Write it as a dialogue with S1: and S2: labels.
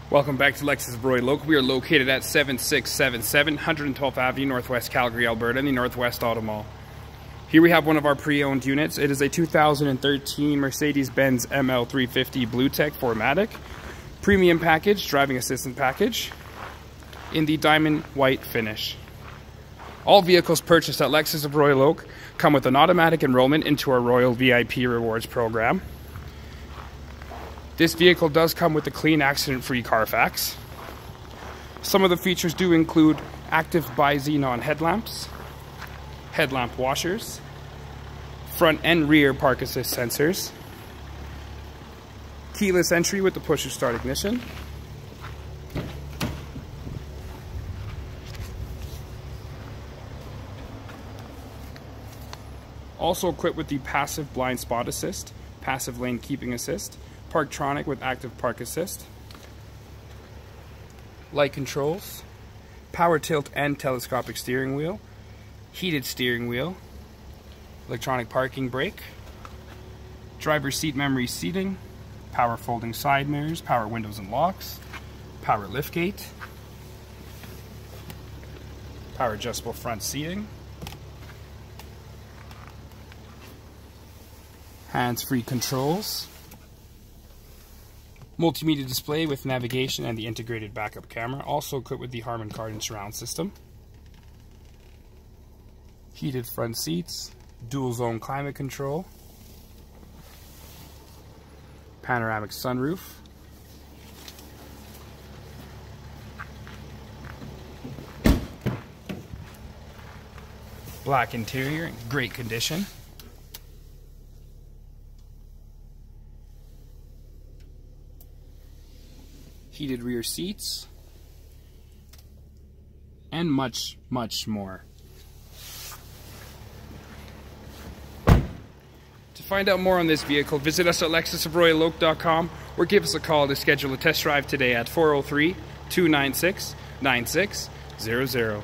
S1: Welcome back to Lexus of Royal Oak. We are located at 7677 112th Avenue, Northwest Calgary, Alberta, in the Northwest Auto Mall. Here we have one of our pre-owned units. It is a 2013 Mercedes-Benz ML350 BlueTEC 4MATIC premium package, driving assistance package, in the diamond white finish. All vehicles purchased at Lexus of Royal Oak come with an automatic enrollment into our Royal VIP Rewards program. This vehicle does come with a clean, accident-free CarFax. Some of the features do include active bi-xenon headlamps, headlamp washers, front and rear park assist sensors, keyless entry with the push-to-start ignition, also equipped with the passive blind spot assist, passive lane keeping assist, Parktronic with active park assist, light controls, power tilt and telescopic steering wheel, heated steering wheel, electronic parking brake, driver seat memory seating, power folding side mirrors, power windows and locks, power liftgate, power adjustable front seating, hands-free controls, multimedia display with navigation and the integrated backup camera, also equipped with the Harman Kardon surround system, heated front seats, dual zone climate control, panoramic sunroof, black interior in great condition, heated rear seats, and much, much more. To find out more on this vehicle, visit us at lexusofroyaloak.com or give us a call to schedule a test drive today at 403-296-9600.